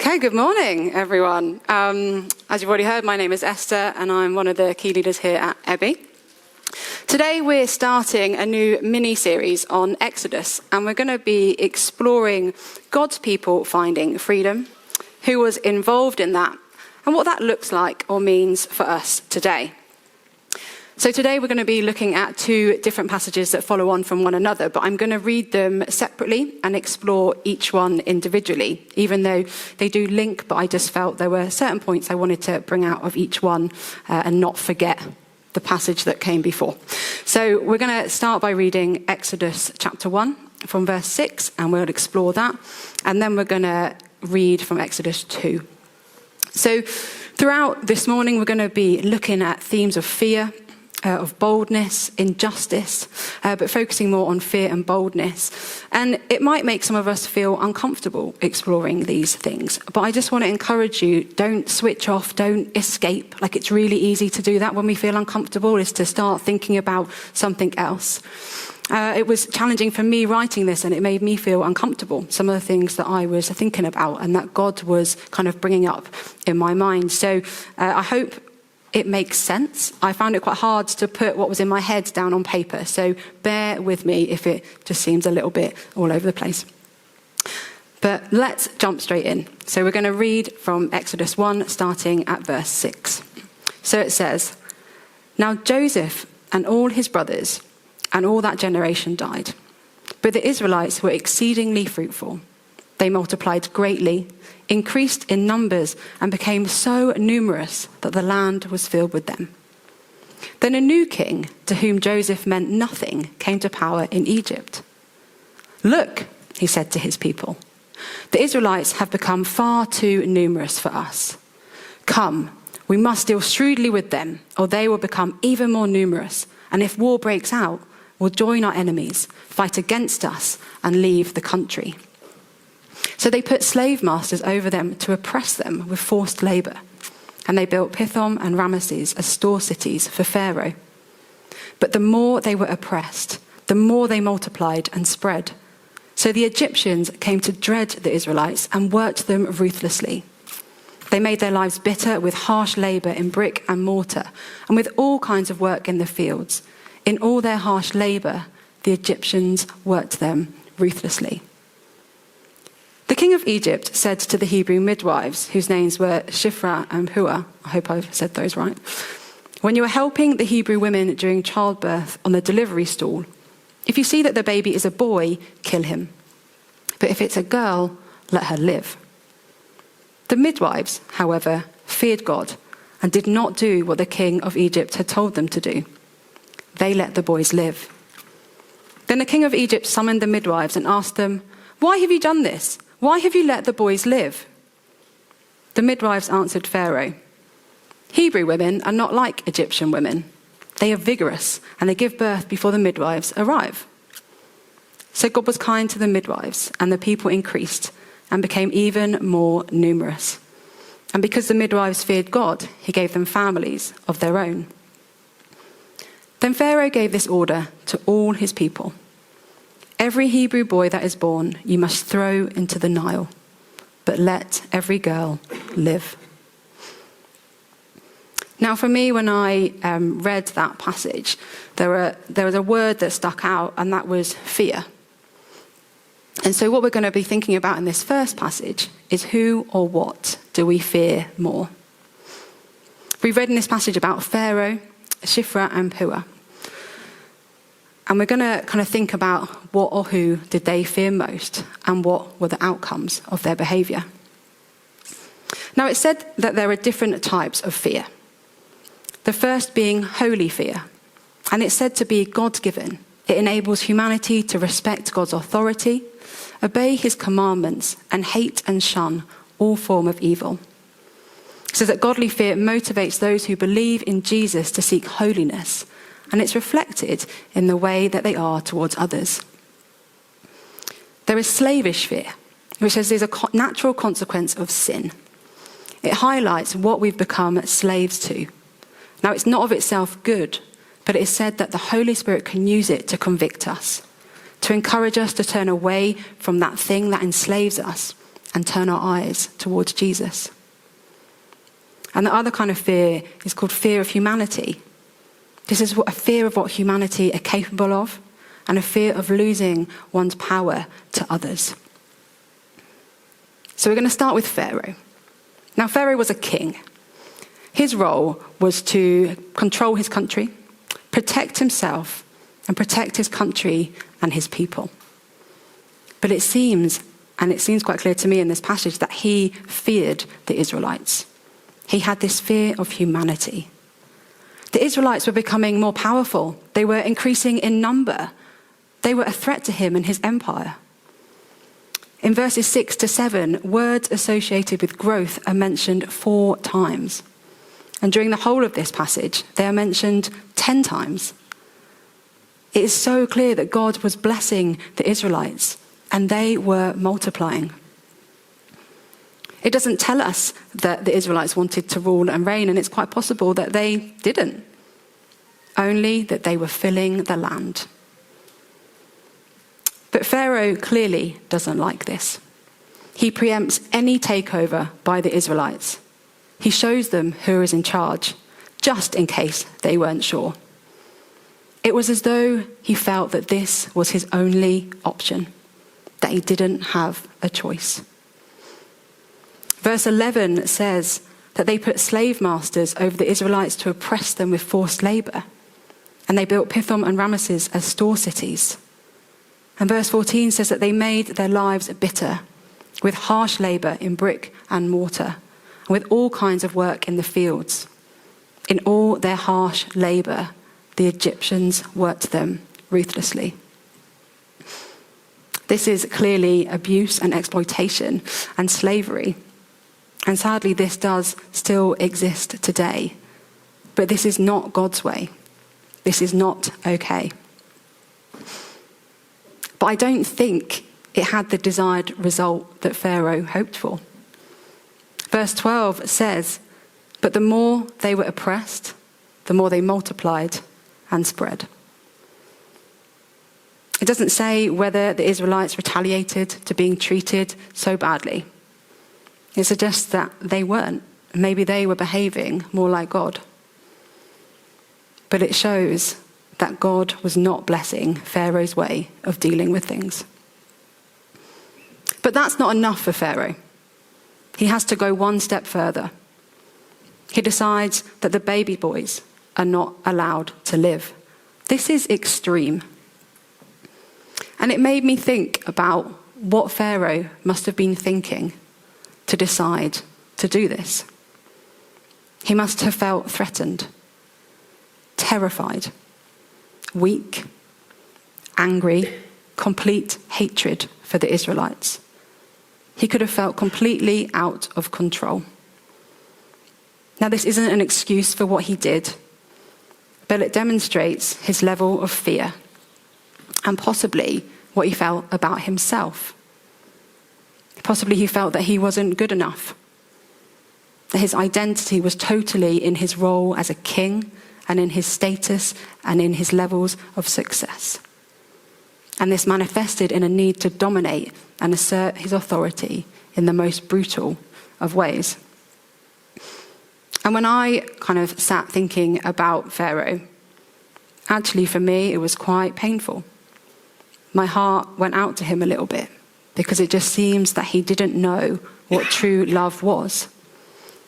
Okay, good morning, everyone. As you've already heard, my name is Esther, and I'm one of the key leaders here at Abbey. Today, we're starting a new mini-series on Exodus, and we're going to be exploring God's people finding freedom, who was involved in that, and what that looks like or means for us today. So today we're going to be looking at two different passages that follow on from one another, but I'm going to read them separately and explore each one individually, even though they do link, but I just felt there were certain points I wanted to bring out of each one and not forget the passage that came before. So we're going to start by reading Exodus chapter 1 from verse 6, and we'll explore that. And then we're going to read from Exodus 2. So throughout this morning, we're going to be looking at themes of fear, of boldness, injustice, but focusing more on fear and boldness. And it might make some of us feel uncomfortable exploring these things. But I just want to encourage you, don't switch off, don't escape. Like, it's really easy to do that when we feel uncomfortable, is to start thinking about something else. It was challenging for me writing this, and it made me feel uncomfortable, some of the things that I was thinking about and that God was kind of bringing up in my mind. So I hope it makes sense. I found it quite hard to put what was in my head down on paper, so bear with me if it just seems a little bit all over the place. But let's jump straight in. So we're going to read from Exodus 1, starting at verse 6. So it says, "Now Joseph and all his brothers and all that generation died, but the Israelites were exceedingly fruitful. They multiplied greatly, increased in numbers, and became so numerous that the land was filled with them. Then a new king, to whom Joseph meant nothing, came to power in Egypt. 'Look,' he said to his people, 'the Israelites have become far too numerous for us. Come, we must deal shrewdly with them, or they will become even more numerous, and if war breaks out, we'll join our enemies, fight against us, and leave the country.' So they put slave masters over them to oppress them with forced labor. And they built Pithom and Ramesses as store cities for Pharaoh. But the more they were oppressed, the more they multiplied and spread. So the Egyptians came to dread the Israelites and worked them ruthlessly. They made their lives bitter with harsh labor in brick and mortar, and with all kinds of work in the fields. In all their harsh labor, the Egyptians worked them ruthlessly. The king of Egypt said to the Hebrew midwives, whose names were Shiphrah and Puah, I hope I've said those right, 'When you are helping the Hebrew women during childbirth on the delivery stool, if you see that the baby is a boy, kill him. But if it's a girl, let her live.' The midwives, however, feared God and did not do what the king of Egypt had told them to do. They let the boys live. Then the king of Egypt summoned the midwives and asked them, 'Why have you done this? Why have you let the boys live?' The midwives answered Pharaoh, 'Hebrew women are not like Egyptian women. They are vigorous, and they give birth before the midwives arrive.' So God was kind to the midwives, and the people increased and became even more numerous. And because the midwives feared God, he gave them families of their own. Then Pharaoh gave this order to all his people: 'Every Hebrew boy that is born you must throw into the Nile, but let every girl live.'" Now for me, when I read that passage, there was a word that stuck out, and that was fear. And so what we're going to be thinking about in this first passage is, who or what do we fear more? We've read in this passage about Pharaoh, Shiphrah and Puah. And we're going to kind of think about what or who did they fear most, and what were the outcomes of their behavior. Now, it's said that there are different types of fear. The first being holy fear. And it's said to be God-given. It enables humanity to respect God's authority, obey his commandments, and hate and shun all form of evil. So that godly fear motivates those who believe in Jesus to seek holiness, and it's reflected in the way that they are towards others. There is slavish fear, which says there's a natural consequence of sin. It highlights what we've become slaves to. Now, it's not of itself good, but it is said that the Holy Spirit can use it to convict us, to encourage us to turn away from that thing that enslaves us and turn our eyes towards Jesus. And the other kind of fear is called fear of humanity. This is a fear of what humanity are capable of, and a fear of losing one's power to others. So we're going to start with Pharaoh. Now, Pharaoh was a king. His role was to control his country, protect himself, and protect his country and his people. But it seems quite clear to me in this passage, that he feared the Israelites. He had this fear of humanity. The Israelites were becoming more powerful. They were increasing in number. They were a threat to him and his empire. In verses 6 to 7, words associated with growth are mentioned 4 times. And during the whole of this passage, they are mentioned 10 times. It is so clear that God was blessing the Israelites, and they were multiplying. It doesn't tell us that the Israelites wanted to rule and reign, and it's quite possible that they didn't. Only that they were filling the land. But Pharaoh clearly doesn't like this. He preempts any takeover by the Israelites. He shows them who is in charge, just in case they weren't sure. It was as though he felt that this was his only option, that he didn't have a choice. Verse 11 says that they put slave masters over the Israelites to oppress them with forced labor. And they built Pithom and Ramesses as store cities. And verse 14 says that they made their lives bitter with harsh labor in brick and mortar, and with all kinds of work in the fields. In all their harsh labor, the Egyptians worked them ruthlessly. This is clearly abuse and exploitation and slavery. And sadly, this does still exist today. But this is not God's way. This is not okay. But I don't think it had the desired result that Pharaoh hoped for. Verse 12 says, "But the more they were oppressed, the more they multiplied and spread." It doesn't say whether the Israelites retaliated to being treated so badly. It suggests that they weren't. Maybe they were behaving more like God. But it shows that God was not blessing Pharaoh's way of dealing with things. But that's not enough for Pharaoh. He has to go one step further. He decides that the baby boys are not allowed to live. This is extreme. And it made me think about what Pharaoh must have been thinking to decide to do this. He must have felt threatened, terrified, weak, angry, complete hatred for the Israelites. He could have felt completely out of control. Now, this isn't an excuse for what he did, but it demonstrates his level of fear and possibly what he felt about himself. Possibly he felt that he wasn't good enough, that his identity was totally in his role as a king and in his status and in his levels of success. And this manifested in a need to dominate and assert his authority in the most brutal of ways. And when I kind of sat thinking about Pharaoh, actually for me it was quite painful. My heart went out to him a little bit, because it just seems that he didn't know what true love was.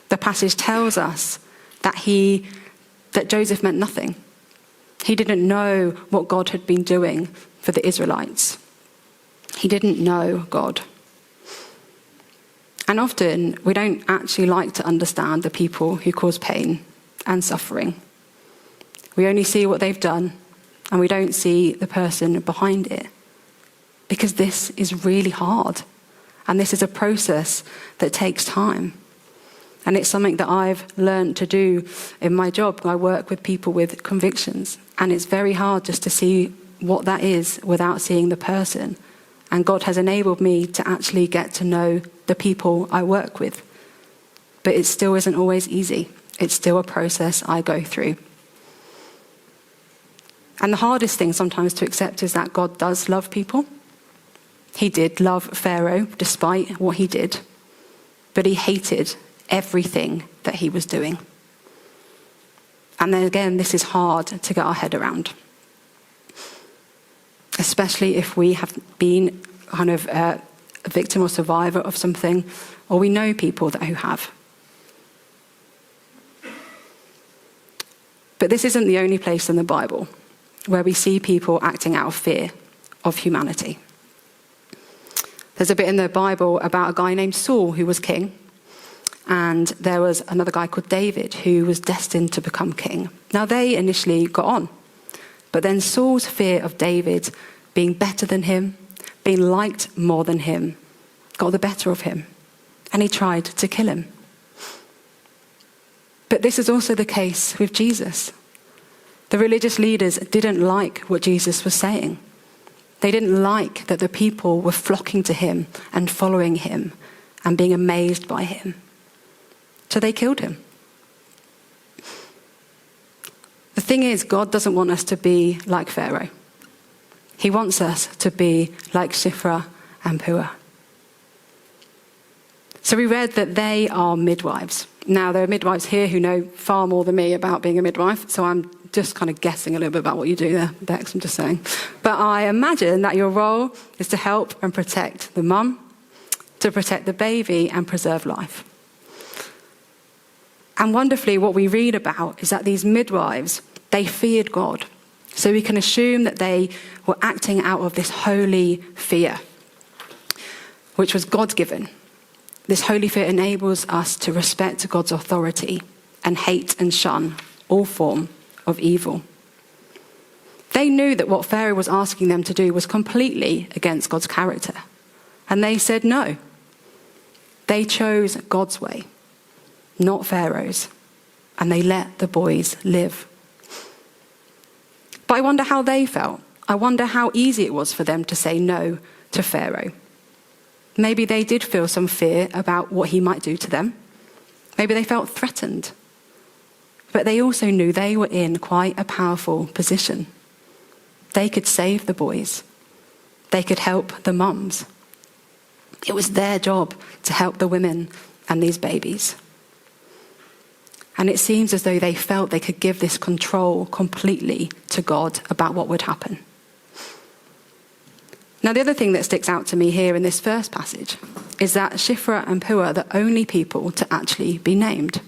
The passage tells us that Joseph meant nothing. He didn't know what God had been doing for the Israelites. He didn't know God. And often we don't actually like to understand the people who cause pain and suffering. We only see what they've done, and we don't see the person behind it. Because this is really hard. And this is a process that takes time. And it's something that I've learned to do in my job. I work with people with convictions. And it's very hard just to see what that is without seeing the person. And God has enabled me to actually get to know the people I work with. But it still isn't always easy. It's still a process I go through. And the hardest thing sometimes to accept is that God does love people. He did love Pharaoh despite what he did, but he hated everything that he was doing. And then again, this is hard to get our head around, especially if we have been kind of a victim or survivor of something, or we know people who have. But this isn't the only place in the Bible where we see people acting out of fear of humanity. There's a bit in the Bible about a guy named Saul who was king, and there was another guy called David who was destined to become king. Now they initially got on, but then Saul's fear of David being better than him, being liked more than him, got the better of him, and he tried to kill him. But this is also the case with Jesus. The religious leaders didn't like what Jesus was saying. They didn't like that the people were flocking to him and following him and being amazed by him. So they killed him. The thing is, God doesn't want us to be like Pharaoh. He wants us to be like Shiphrah and Puah. So we read that they are midwives. Now, there are midwives here who know far more than me about being a midwife, so I'm just kind of guessing a little bit about what you do there, Bex, I'm just saying. But I imagine that your role is to help and protect the mum, to protect the baby and preserve life. And wonderfully, what we read about is that these midwives, they feared God. So we can assume that they were acting out of this holy fear, which was God-given. This holy fear enables us to respect God's authority and hate and shun all form of evil. They knew that what Pharaoh was asking them to do was completely against God's character. And they said no. They chose God's way, not Pharaoh's. And they let the boys live. But I wonder how they felt. I wonder how easy it was for them to say no to Pharaoh. Maybe they did feel some fear about what he might do to them. Maybe they felt threatened. But they also knew they were in quite a powerful position. They could save the boys. They could help the mums. It was their job to help the women and these babies. And it seems as though they felt they could give this control completely to God about what would happen. Now, the other thing that sticks out to me here in this first passage is that Shiphrah and Puah are the only people to actually be named.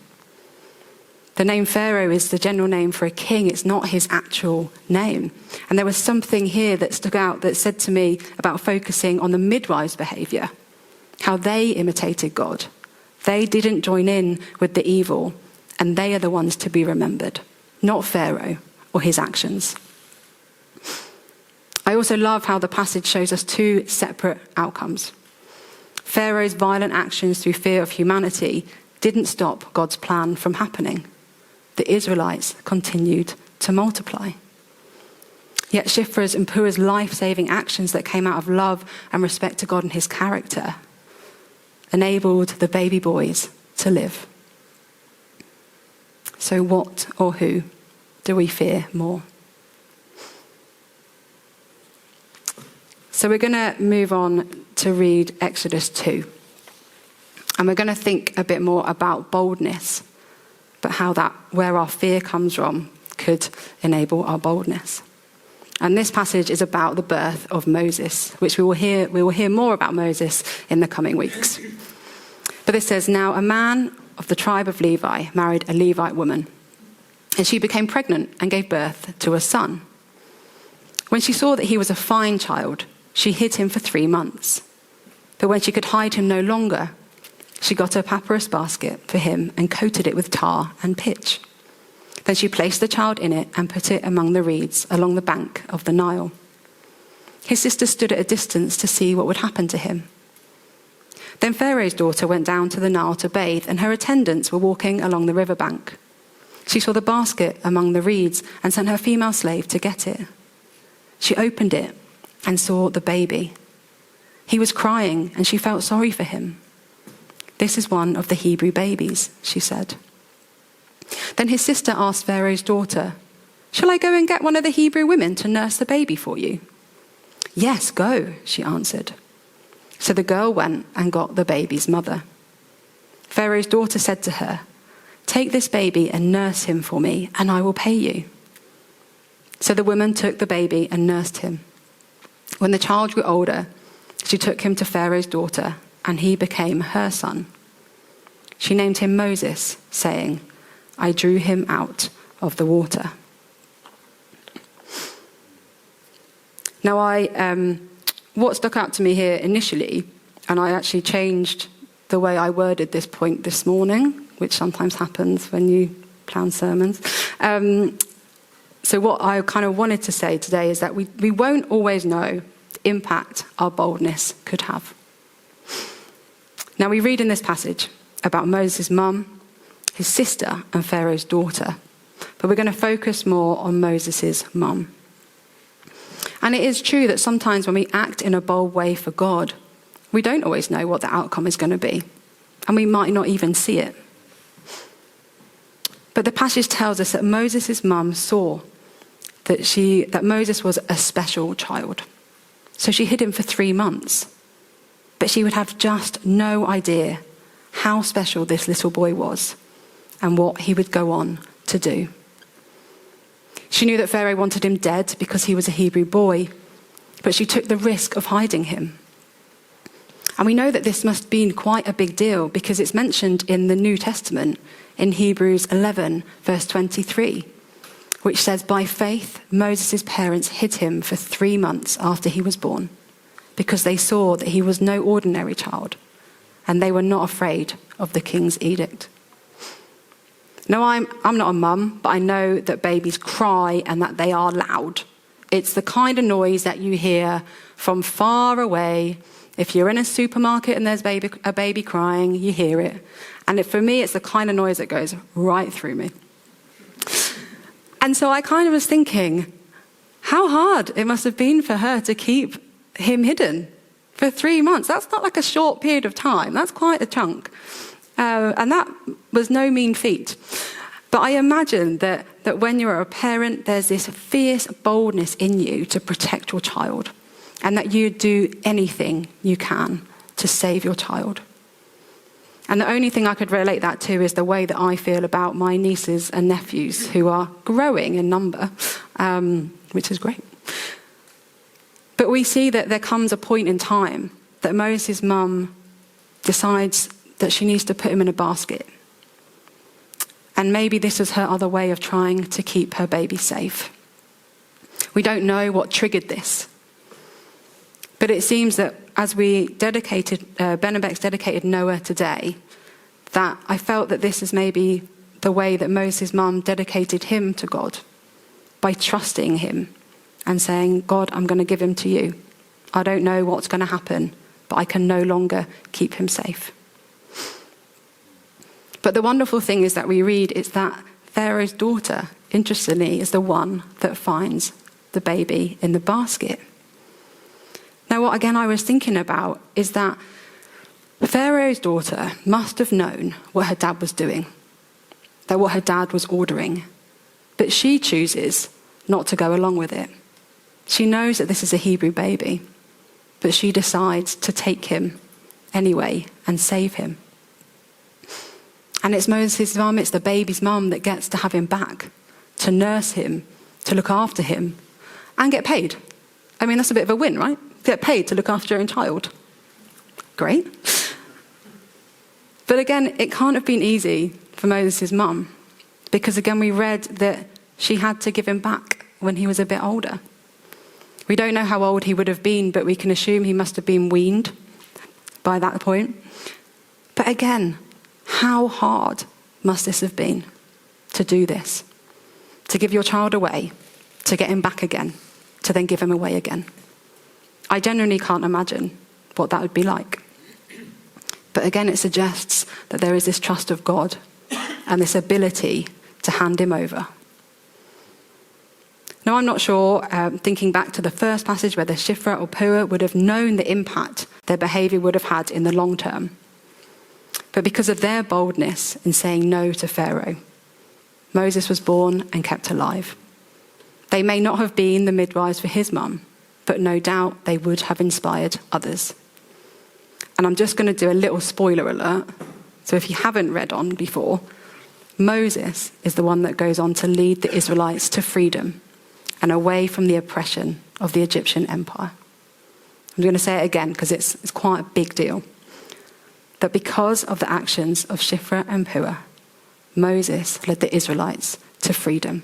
The name Pharaoh is the general name for a king. It's not his actual name. And there was something here that stuck out that said to me about focusing on the midwives' behavior, how they imitated God. They didn't join in with the evil, and they are the ones to be remembered, not Pharaoh or his actions. I also love how the passage shows us two separate outcomes. Pharaoh's violent actions through fear of humanity didn't stop God's plan from happening. The Israelites continued to multiply. Yet Shiphrah's and Puah's life-saving actions that came out of love and respect to God and his character enabled the baby boys to live. So what or who do we fear more? So we're going to move on to read Exodus 2. And we're going to think a bit more about boldness, but how that, where our fear comes from, could enable our boldness. And this passage is about the birth of Moses, which we will hear more about Moses in the coming weeks. But it says, now a man of the tribe of Levi married a Levite woman, and she became pregnant and gave birth to a son. When she saw that he was a fine child, she hid him for 3 months. But when she could hide him no longer, she got a papyrus basket for him and coated it with tar and pitch. Then she placed the child in it and put it among the reeds along the bank of the Nile. His sister stood at a distance to see what would happen to him. Then Pharaoh's daughter went down to the Nile to bathe, and her attendants were walking along the riverbank. She saw the basket among the reeds and sent her female slave to get it. She opened it and saw the baby. He was crying, and she felt sorry for him. This is one of the Hebrew babies, she said. Then his sister asked Pharaoh's daughter, shall I go and get one of the Hebrew women to nurse the baby for you? Yes, go, she answered. So the girl went and got the baby's mother. Pharaoh's daughter said to her, "Take this baby and nurse him for me, and I will pay you." So the woman took the baby and nursed him. When the child grew older, she took him to Pharaoh's daughter, and he became her son. She named him Moses, saying, "I drew him out of the water." Now, what stuck out to me here initially, and I actually changed the way I worded this point this morning, which sometimes happens when you plan sermons. So what I kind of wanted to say today is that we won't always know the impact our boldness could have. Now, we read in this passage about Moses' mum, his sister, and Pharaoh's daughter. But we're going to focus more on Moses' mum. And it is true that sometimes when we act in a bold way for God, we don't always know what the outcome is going to be. And we might not even see it. But the passage tells us that Moses' mum saw that Moses was a special child. So she hid him for 3 months. But she would have just no idea how special this little boy was and what he would go on to do. She knew that Pharaoh wanted him dead because he was a Hebrew boy, but she took the risk of hiding him. And we know that this must have been quite a big deal because it's mentioned in the New Testament in Hebrews 11, verse 23, which says, "By faith, Moses' parents hid him for 3 months after he was born, because they saw that he was no ordinary child, and they were not afraid of the king's edict." Now, I'm not a mum, but I know that babies cry and that they are loud. It's the kind of noise that you hear from far away. If you're in a supermarket and there's a baby crying, you hear it. And for me, it's the kind of noise that goes right through me. And so I kind of was thinking, how hard it must have been for her to keep him hidden for 3 months. That's not like a short period of time. That's quite a chunk. And that was no mean feat. But I imagine that when you're a parent, there's this fierce boldness in you to protect your child, and that you do anything you can to save your child. And the only thing I could relate that to is the way that I feel about my nieces and nephews, who are growing in number, which is great. But we see that there comes a point in time that Moses' mum decides that she needs to put him in a basket. And maybe this is her other way of trying to keep her baby safe. We don't know what triggered this. But it seems that as we Benebek's dedicated Noah today, that I felt that this is maybe the way that Moses' mum dedicated him to God, by trusting him and saying, "God, I'm going to give him to you. I don't know what's going to happen, but I can no longer keep him safe." But the wonderful thing is that we read is that Pharaoh's daughter, interestingly, is the one that finds the baby in the basket. Now, what again I was thinking about is that Pharaoh's daughter must have known what her dad was doing, that what her dad was ordering, but she chooses not to go along with it. She knows that this is a Hebrew baby, but she decides to take him anyway and save him. And it's Moses' mum, it's the baby's mum that gets to have him back, to nurse him, to look after him, and get paid. I mean, that's a bit of a win, right? Get paid to look after your own child. Great. But again, it can't have been easy for Moses' mum, because again, we read that she had to give him back when he was a bit older. We don't know how old he would have been, but we can assume he must have been weaned by that point. But again, how hard must this have been to do this? To give your child away, to get him back again, to then give him away again. I genuinely can't imagine what that would be like. But again, it suggests that there is this trust of God and this ability to hand him over. Now, I'm not sure, thinking back to the first passage, whether Shiphrah or Puah would have known the impact their behaviour would have had in the long term. But because of their boldness in saying no to Pharaoh, Moses was born and kept alive. They may not have been the midwives for his mum, but no doubt they would have inspired others. And I'm just going to do a little spoiler alert. So if you haven't read on before, Moses is the one that goes on to lead the Israelites to freedom and away from the oppression of the Egyptian empire. I'm going to say it again because it's quite a big deal. That because of the actions of Shiphrah and Puah, Moses led the Israelites to freedom.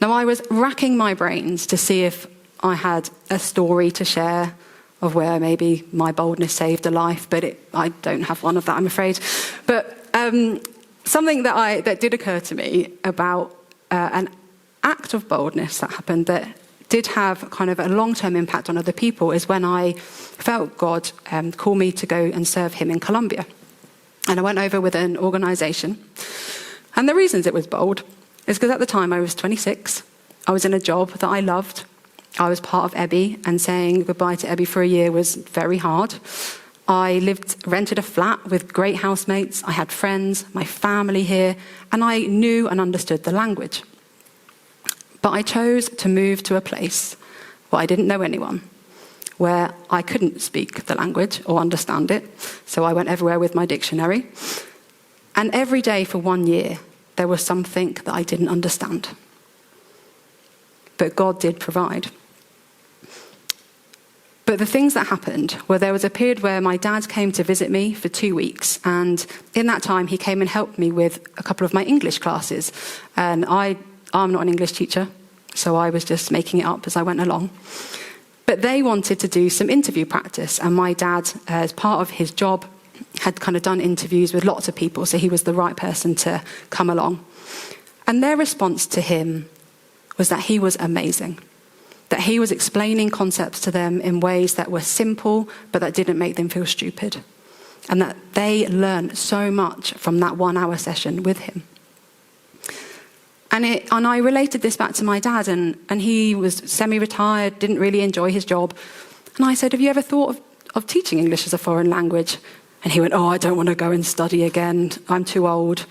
Now, I was racking my brains to see if I had a story to share of where maybe my boldness saved a life, but I don't have one of that, I'm afraid. But something that did occur to me about an act of boldness that happened that did have kind of a long-term impact on other people is when I felt God call me to go and serve him in Colombia. And I went over with an organisation. And the reasons it was bold is because at the time I was 26. I was in a job that I loved. I was part of Ebby, and saying goodbye to Ebby for a year was very hard. I rented a flat with great housemates. I had friends, my family here, and I knew and understood the language. But I chose to move to a place where I didn't know anyone, where I couldn't speak the language or understand it. So I went everywhere with my dictionary. And every day for 1 year, there was something that I didn't understand. But God did provide. But the things that happened were there was a period where my dad came to visit me for 2 weeks. And in that time, he came and helped me with a couple of my English classes. And I'm not an English teacher, so I was just making it up as I went along. But they wanted to do some interview practice. And my dad, as part of his job, had kind of done interviews with lots of people. So he was the right person to come along. And their response to him was that he was amazing. That he was explaining concepts to them in ways that were simple, but that didn't make them feel stupid. And that they learned so much from that 1 hour session with him. And I related this back to my dad, and he was semi-retired, didn't really enjoy his job. And I said, have you ever thought of teaching English as a foreign language? And he went, oh, I don't want to go and study again. I'm too old.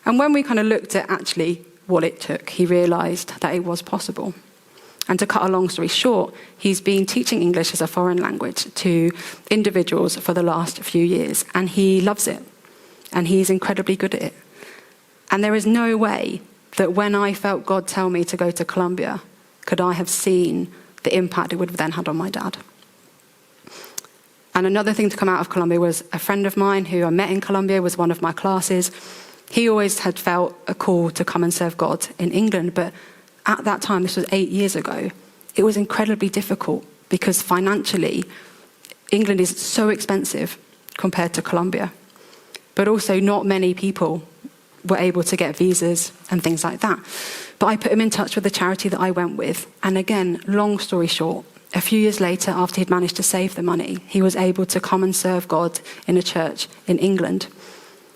And when we kind of looked at actually what it took, he realised that it was possible. And to cut a long story short, he's been teaching English as a foreign language to individuals for the last few years. And he loves it. And he's incredibly good at it. And there is no way that when I felt God tell me to go to Colombia, could I have seen the impact it would have then had on my dad. And another thing to come out of Colombia was a friend of mine who I met in Colombia, was one of my classes. He always had felt a call to come and serve God in England, but at that time, this was 8 years ago, it was incredibly difficult because financially, England is so expensive compared to Colombia. But also not many people were able to get visas and things like that. But I put him in touch with the charity that I went with. And again, long story short, a few years later, after he'd managed to save the money, he was able to come and serve God in a church in England.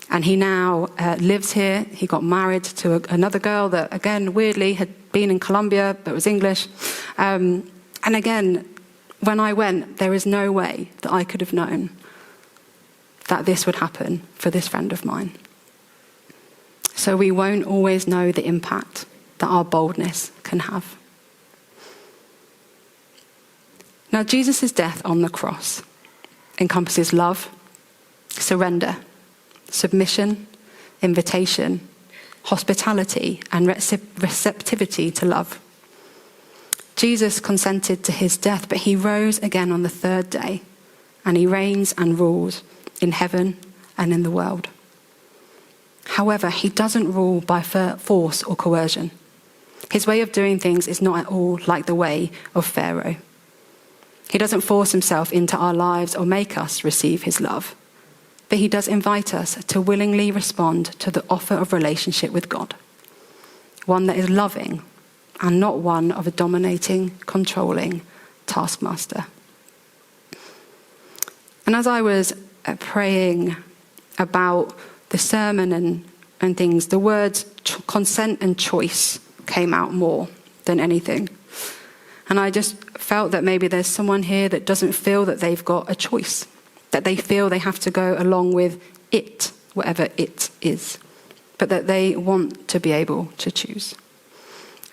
And he now lives here. He got married to another girl that, again, weirdly had been in Colombia, but was English. And again, when I went, there is no way that I could have known that this would happen for this friend of mine. So we won't always know the impact that our boldness can have. Now, Jesus' death on the cross encompasses love, surrender, submission, invitation, hospitality, and receptivity to love. Jesus consented to his death, but he rose again on the third day, and he reigns and rules in heaven and in the world. However, he doesn't rule by force or coercion. His way of doing things is not at all like the way of Pharaoh. He doesn't force himself into our lives or make us receive his love. But he does invite us to willingly respond to the offer of relationship with God. One that is loving and not one of a dominating, controlling taskmaster. And as I was praying about the sermon and things, the words consent and choice came out more than anything. And I just felt that maybe there's someone here that doesn't feel that they've got a choice, that they feel they have to go along with it, whatever it is, but that they want to be able to choose.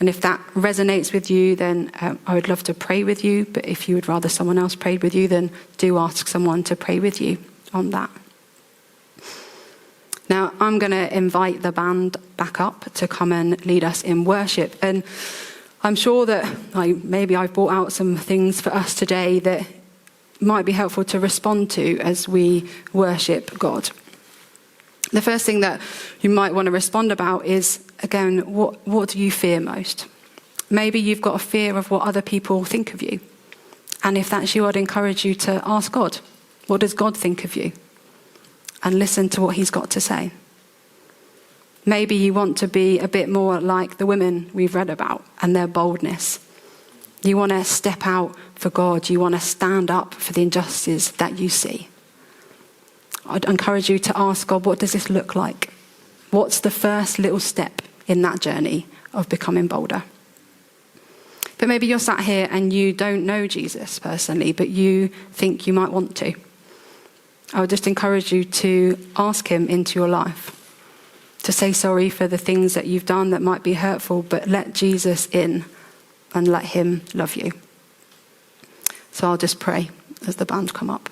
And if that resonates with you, then I would love to pray with you. But if you would rather someone else prayed with you, then do ask someone to pray with you on that. Now, I'm going to invite the band back up to come and lead us in worship. And I'm sure that maybe I've brought out some things for us today that might be helpful to respond to as we worship God. The first thing that you might want to respond about is, again, what do you fear most? Maybe you've got a fear of what other people think of you. And if that's you, I'd encourage you to ask God, what does God think of you? And listen to what he's got to say. Maybe you want to be a bit more like the women we've read about and their boldness. You want to step out for God. You want to stand up for the injustices that you see. I'd encourage you to ask God, what does this look like? What's the first little step in that journey of becoming bolder? But maybe you're sat here and you don't know Jesus personally, but you think you might want to. I would just encourage you to ask him into your life, to say sorry for the things that you've done that might be hurtful, but let Jesus in and let him love you. So I'll just pray as the band come up.